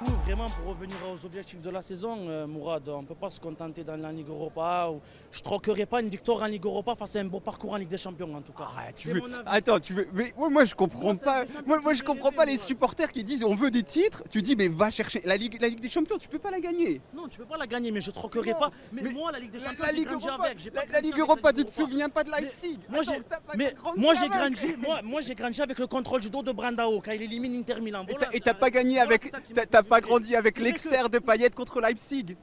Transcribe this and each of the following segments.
Nous, vraiment, pour revenir aux objectifs de la saison, Mourad, on ne peut pas se contenter dans la Ligue Europa. Je ne troquerai pas une victoire en Ligue Europa face à un beau parcours en Ligue des Champions, en tout cas. Ah, C'est mon avis. Attends, tu veux. Mais moi je comprends Moi, c'est la pas. Ligue des Champions Moi qui je me fait comprends rêver, pas les Mourad. supporters qui disent on veut des titres. Tu dis mais va chercher la Ligue des Champions, tu peux pas la gagner. Non, tu ne peux pas la gagner, mais je ne troquerai Non, pas. Mais, mais moi, la Ligue des Champions, La j'ai Ligue grandi Europa, avec. J'ai pas la grandi Ligue avec Europa, la tu Ligue te souviens pas de Mais Leipzig. moi, Attends, j'ai, t'as pas mais grandi moi, j'ai avec. grandi, moi, j'ai grandi avec le contrôle du dos de Brandao quand il élimine Inter Milan. Voilà, Et t'as pas gagné voilà, avec. c'est ça qui me fait T'as pas vibrer. grandi avec C'est vrai que- l'externe de Payet contre Leipzig.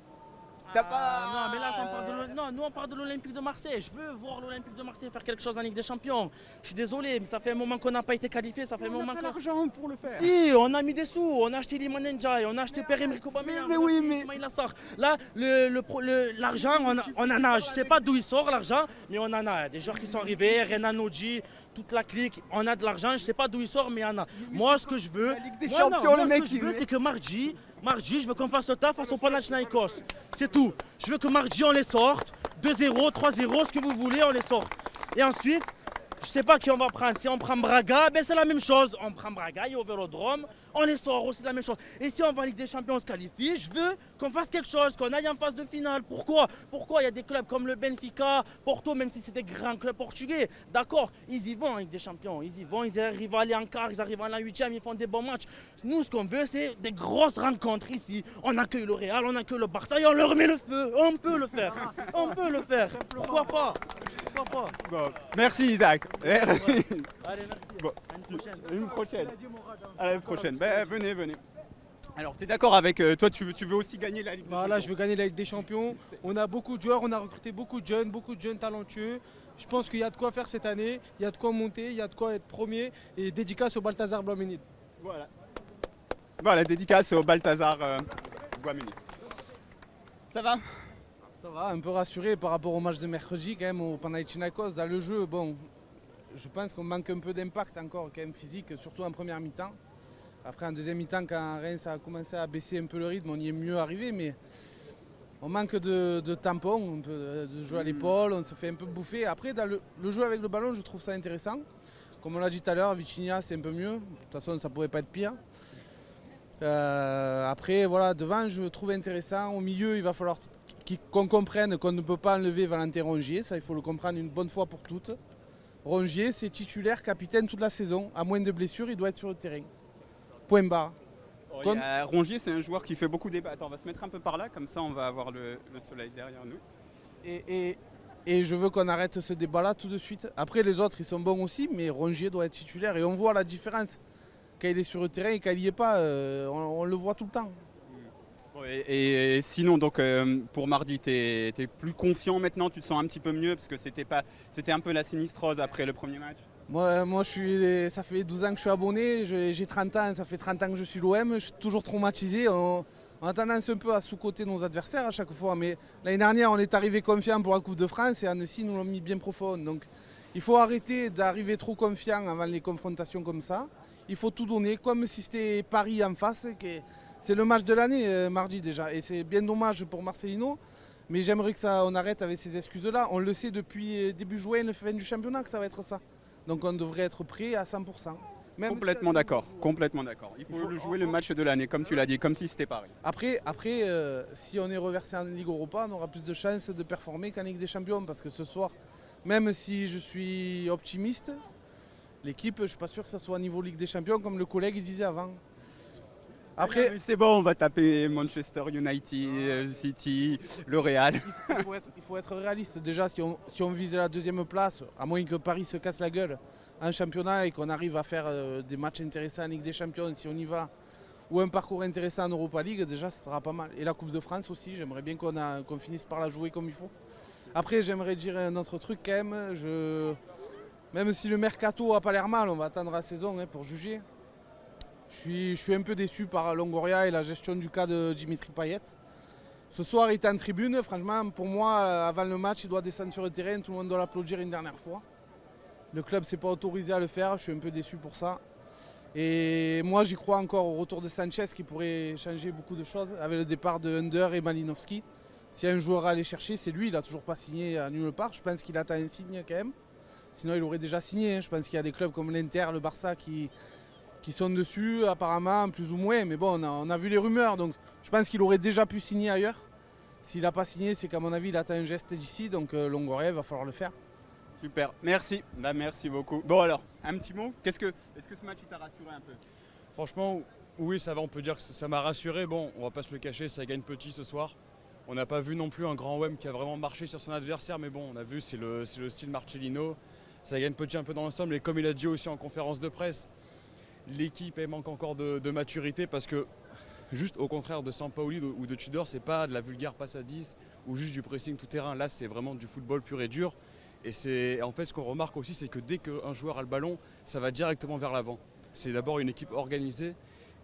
T'as Non, mais là, on parle pas. non, nous on parle de l'Olympique de Marseille. Je veux voir l'Olympique de Marseille faire quelque chose en Ligue des Champions. Je suis désolé, mais ça fait un moment qu'on n'a pas été qualifié. Ça fait un On n'a moment pas qu'on. l'argent pour le faire. Si, on a mis des sous, on a acheté Limon Ndiaye, on a acheté Pierre-Emerick Aubameyang, mais on a oui, acheté mais- Ismaïla Sarr. Là, l'argent, on en a. Je sais pas d'où il sort l'argent, mais on en a. Des joueurs qui sont arrivés, Renan Nodji, toute la clique, on a de l'argent. Je sais pas d'où il sort, mais il y en a. Moi, ce que je veux, La Ligue des moi, non, Champions, moi, le mec, ce que je il veux, met- c'est que mardi, je veux qu'on fasse le taf face au Panathinaikos. C'est tout. Je veux que mardi, on les sorte. 2-0, 3-0, ce que vous voulez, on les sorte. Et ensuite, je sais pas qui on va prendre. Si on prend Braga, ben c'est la même chose. On prend Braga, il est au Vélodrome, on les sort aussi, c'est la même chose. Et si on va en Ligue des Champions, on se qualifie, je veux qu'on fasse quelque chose, qu'on aille en phase de finale. Pourquoi il y a des clubs comme le Benfica, Porto, même si c'est des grands clubs portugais, d'accord, ils y vont en Ligue des Champions, ils y vont, ils arrivent à aller en quart, ils arrivent en la huitième, ils font des bons matchs. Nous, ce qu'on veut, c'est des grosses rencontres ici. On accueille le Real, on accueille le Barça et on leur met le feu. On peut le faire. On peut le faire. Pourquoi pas? Pourquoi pas? Bon, merci Isaac. Allez, merci. Bon, À une prochaine. Une prochaine. À la prochaine. Ben, venez. Alors, tu es d'accord avec. Toi, tu veux aussi gagner la Ligue des Voilà, je Champions. veux gagner la Ligue des Champions. On a beaucoup de joueurs, on a recruté beaucoup de jeunes talentueux. Je pense qu'il y a de quoi faire cette année, il y a de quoi monter, il y a de quoi être premier. Et dédicace au Balthazar Blameni. Voilà, dédicace au Balthazar Guamini. Ça va? Ça va, un peu rassuré par rapport au match de mercredi, quand même, au Panathinaikos. Dans le jeu, bon, je pense qu'on manque un peu d'impact encore, quand même, physique, surtout en première mi-temps. Après, en deuxième mi-temps, quand Reims a commencé à baisser un peu le rythme, on y est mieux arrivé, mais on manque de tampons, un peu de jeu à l'épaule, on se fait un peu bouffer. Après, dans le jeu avec le ballon, je trouve ça intéressant. Comme on l'a dit tout à l'heure, Vitinha, c'est un peu mieux. De toute façon, ça ne pouvait pas être pire. Après, voilà, devant, je trouve intéressant. Au milieu, il va falloir qu'on comprenne qu'on ne peut pas enlever Valentin Rongier. Ça, il faut le comprendre une bonne fois pour toutes. Rongier, c'est titulaire, capitaine toute la saison. À moins de blessures, il doit être sur le terrain. Point barre. Rongier, c'est un joueur qui fait beaucoup débat. Attends, on va se mettre un peu par là, comme ça on va avoir le soleil derrière nous. Et je veux qu'on arrête ce débat-là tout de suite. Après, les autres, ils sont bons aussi, mais Rongier doit être titulaire. Et on voit la différence quand il est sur le terrain et quand il n'y est pas. On le voit tout le temps. Bon, et sinon, donc pour mardi, tu es plus confiant maintenant, tu te sens un petit peu mieux, parce que c'était un peu la sinistrose après le premier match. Moi ça fait 12 ans que je suis abonné, j'ai 30 ans, ça fait 30 ans que je suis l'OM, je suis toujours traumatisé. On a tendance un peu à sous-coter nos adversaires à chaque fois, mais l'année dernière on est arrivé confiant pour la Coupe de France et Annecy nous l'ont mis bien profond. Donc il faut arrêter d'arriver trop confiant avant les confrontations comme ça. Il faut tout donner, comme si c'était Paris en face. C'est le match de l'année mardi déjà, et c'est bien dommage pour Marcelino. Mais j'aimerais qu'on arrête avec ces excuses-là. On le sait depuis début juin, le fin du championnat, que ça va être ça. Donc on devrait être prêt à 100%. Complètement d'accord, complètement d'accord. Il faut jouer le match de l'année, comme tu l'as dit, comme si c'était Paris. Après si on est reversé en Ligue Europa, on aura plus de chances de performer qu'en Ligue des Champions. Parce que ce soir, même si je suis optimiste, l'équipe, je ne suis pas sûr que ça soit au niveau Ligue des Champions, comme le collègue disait avant. Après, C'est bon, on va taper Manchester United, City, le Real. il faut être réaliste. Déjà, si on vise la deuxième place, à moins que Paris se casse la gueule en championnat et qu'on arrive à faire des matchs intéressants en Ligue des Champions, si on y va, ou un parcours intéressant en Europa League, déjà, ça sera pas mal. Et la Coupe de France aussi, j'aimerais bien qu'on finisse par la jouer comme il faut. Après, j'aimerais dire un autre truc quand même. Même si le mercato n'a pas l'air mal, on va attendre la saison pour juger. Je suis un peu déçu par Longoria et la gestion du cas de Dimitri Payet. Ce soir, il était en tribune. Franchement, pour moi, avant le match, il doit descendre sur le terrain. Tout le monde doit l'applaudir une dernière fois. Le club ne s'est pas autorisé à le faire. Je suis un peu déçu pour ça. Et moi, j'y crois encore au retour de Sanchez qui pourrait changer beaucoup de choses avec le départ de Under et Malinowski. S'il y a un joueur à aller chercher, c'est lui. Il n'a toujours pas signé à nulle part. Je pense qu'il attend un signe quand même. Sinon, il aurait déjà signé. Je pense qu'il y a des clubs comme l'Inter, le Barça qui qui sont dessus, apparemment, plus ou moins. Mais bon, on a vu les rumeurs, donc je pense qu'il aurait déjà pu signer ailleurs. S'il n'a pas signé, c'est qu'à mon avis, il attend un geste d'ici, donc Longoria, il va falloir le faire. Super, merci. Bah, merci beaucoup. Bon alors, un petit mot. Est-ce que ce match il t'a rassuré un peu? Franchement, oui, ça va, on peut dire que ça m'a rassuré. Bon, on va pas se le cacher, ça gagne petit ce soir. On n'a pas vu non plus un grand OM qui a vraiment marché sur son adversaire, mais bon, on a vu, c'est le style Marcelino. Ça gagne petit un peu dans l'ensemble, et comme il a dit aussi en conférence de presse, l'équipe elle manque encore de maturité parce que, juste au contraire de Sampaoli ou de Tudor, c'est pas de la vulgaire passe à 10 ou juste du pressing tout terrain. Là, c'est vraiment du football pur et dur. Et c'est en fait ce qu'on remarque aussi, c'est que dès qu'un joueur a le ballon, ça va directement vers l'avant. C'est d'abord une équipe organisée.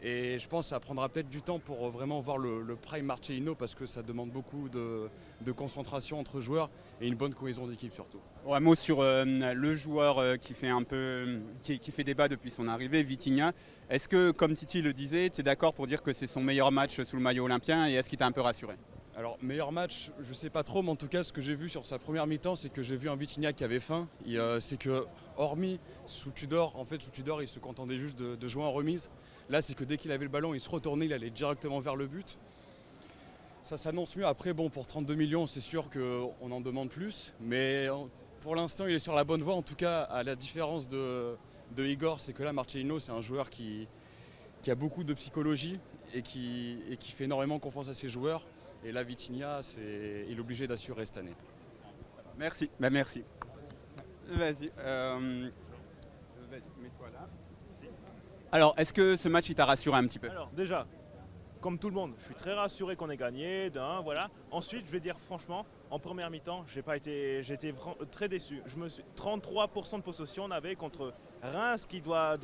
Et je pense que ça prendra peut-être du temps pour vraiment voir le prime Marcelino parce que ça demande beaucoup de concentration entre joueurs et une bonne cohésion d'équipe surtout. Bon, un mot sur le joueur qui fait un peu qui fait débat depuis son arrivée, Vitinha. Est-ce que, comme Titi le disait, tu es d'accord pour dire que c'est son meilleur match sous le maillot olympien et est-ce qu'il t'a un peu rassuré? Alors, meilleur match, je ne sais pas trop, mais en tout cas, ce que j'ai vu sur sa première mi-temps, c'est que j'ai vu un Vitinha qui avait faim. C'est que, hormis sous Tudor, il se contentait juste de jouer en remise. Là, c'est que dès qu'il avait le ballon, il se retournait, il allait directement vers le but. Ça s'annonce mieux. Après, bon, pour 32 millions, c'est sûr qu'on en demande plus. Mais pour l'instant, il est sur la bonne voie. En tout cas, à la différence de Igor, c'est que là, Marcelino, c'est un joueur qui a beaucoup de psychologie et qui fait énormément confiance à ses joueurs. Et là, Vitinha, il est obligé d'assurer cette année. Merci. Bah, merci. Vas-y. Mets-toi là. Alors, est-ce que ce match il t'a rassuré un petit peu? Alors déjà, comme tout le monde, je suis très rassuré qu'on ait gagné, voilà. Ensuite, je vais dire franchement, en première mi-temps, j'étais très déçu. 33% de possession on avait contre Reims qui va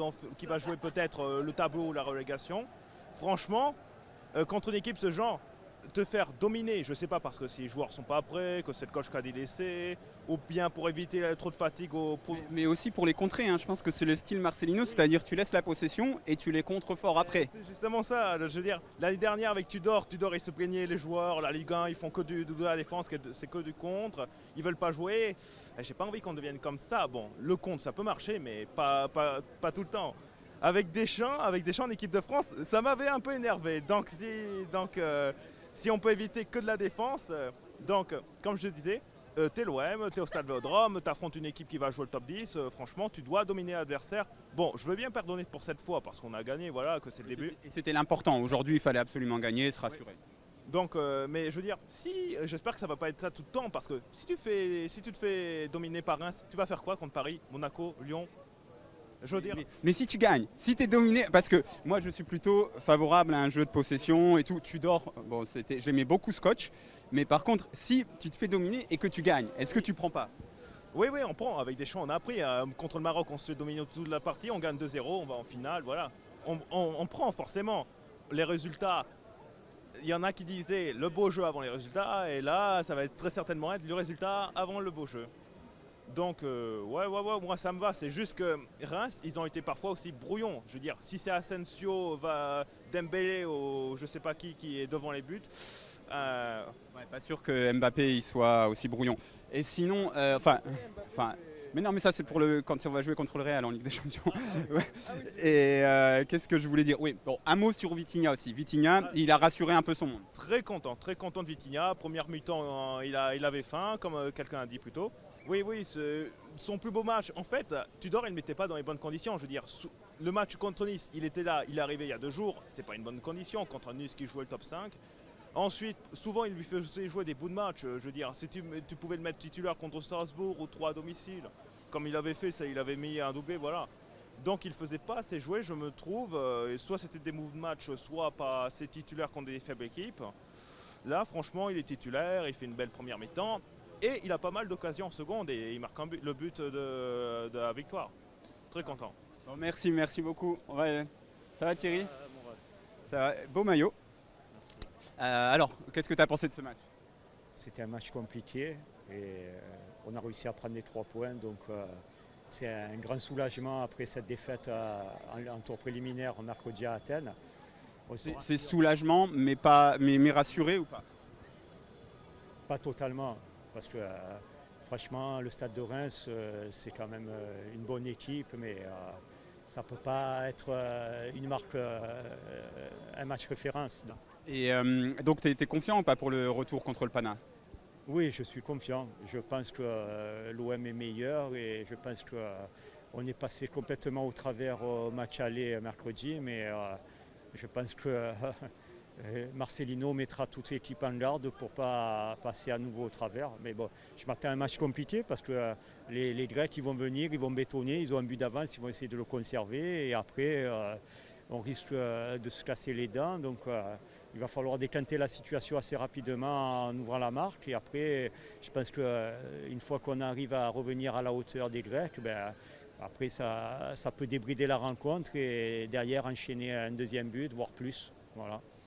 jouer peut-être le tableau ou la relégation. Franchement, contre une équipe ce genre, te faire dominer, je ne sais pas, parce que si les joueurs ne sont pas prêts, que c'est le coach qui a délaissé, ou bien pour éviter trop de fatigue. Mais aussi pour les contrer, hein. Je pense que c'est le style Marcelino, c'est-à-dire tu laisses la possession et tu les contres fort après. C'est justement ça, je veux dire, l'année dernière avec Tudor il se plaignait les joueurs, la Ligue 1, ils font que de la défense, c'est que du contre, ils veulent pas jouer. J'ai pas envie qu'on devienne comme ça. Bon, le contre ça peut marcher, mais pas tout le temps. Avec Deschamps en équipe de France, ça m'avait un peu énervé. Donc si on peut éviter que de la défense, comme je te disais, t'es l'OM, t'es au Stade Vélodrome, t'affrontes une équipe qui va jouer le top 10, franchement tu dois dominer l'adversaire. Bon, je veux bien pardonner pour cette fois parce qu'on a gagné, voilà, que c'est le début. Et c'était l'important, aujourd'hui il fallait absolument gagner, se rassurer. Oui. Donc, mais je veux dire, j'espère que ça va pas être ça tout le temps parce que si tu te fais dominer par Reims, tu vas faire quoi contre Paris, Monaco, Lyon? Je veux dire. Mais si tu gagnes, si tu es dominé, parce que moi je suis plutôt favorable à un jeu de possession et tout, Tudor, bon, j'aimais beaucoup ce coach, mais par contre, si tu te fais dominer et que tu gagnes, est-ce que tu prends pas? Oui, on prend. Avec Deschamps, on a appris. Contre le Maroc, on se fait dominer toute la partie, on gagne 2-0, on va en finale, voilà. On prend forcément les résultats. Il y en a qui disaient le beau jeu avant les résultats, et là, ça va très certainement être le résultat avant le beau jeu. Donc, ouais, moi ça me va. C'est juste que Reims, ils ont été parfois aussi brouillons. Je veux dire, si c'est Asensio, Dembélé ou je sais pas qui est devant les buts. Ouais, pas sûr que Mbappé il soit aussi brouillon. Et sinon, mais non, mais ça c'est pour quand on va jouer contre le Real en Ligue des Champions. Ouais. Et qu'est-ce que je voulais dire? Oui, bon, un mot sur Vitinha aussi. Vitinha, il a rassuré un peu son monde. Très content de Vitinha. Première mi-temps, il avait faim, comme quelqu'un a dit plus tôt. Oui, son plus beau match. En fait, Tudor, il ne mettait pas dans les bonnes conditions. Je veux dire, le match contre Nice, il était là, il est arrivé il y a 2 jours. C'est pas une bonne condition contre Nice qui jouait le top 5. Ensuite, souvent, il lui faisait jouer des bouts de match. Je veux dire, si tu pouvais le mettre titulaire contre Strasbourg ou 3 à domicile, comme il avait fait, ça, il avait mis un doublé, voilà. Donc, il ne faisait pas assez jouer, je me trouve. Soit c'était des bouts de match, soit pas assez titulaire contre des faibles équipes. Là, franchement, il est titulaire, il fait une belle première mi-temps. Et il a pas mal d'occasions en seconde et il marque le but de la victoire. Très content. Bon, merci beaucoup. Ouais. Ça va Thierry? Ça va. Beau maillot. Alors, qu'est-ce que tu as pensé de ce match? C'était un match compliqué et on a réussi à prendre les 3 points. Donc c'est un grand soulagement après cette défaite en tour préliminaire mercredi à Athènes. C'est soulagement, mais rassuré ou pas? Pas totalement. Parce que franchement, le Stade de Reims, c'est quand même une bonne équipe, mais Ça ne peut pas être une marque, un match référence. Non. Et donc tu es confiant ou pas pour le retour contre le Pana? Oui, je suis confiant. Je pense que l'OM est meilleur et je pense qu'on est passé complètement au travers au match aller mercredi, mais je pense que Marcelino mettra toute l'équipe en garde pour ne pas passer à nouveau au travers. Mais bon, je m'attends à un match compliqué parce que les Grecs ils vont venir, ils vont bétonner, ils ont un but d'avance, ils vont essayer de le conserver et après on risque de se casser les dents. Donc il va falloir décanter la situation assez rapidement en ouvrant la marque et après je pense qu'une fois qu'on arrive à revenir à la hauteur des Grecs, après ça peut débrider la rencontre et derrière enchaîner un deuxième but, voire plus. Voilà.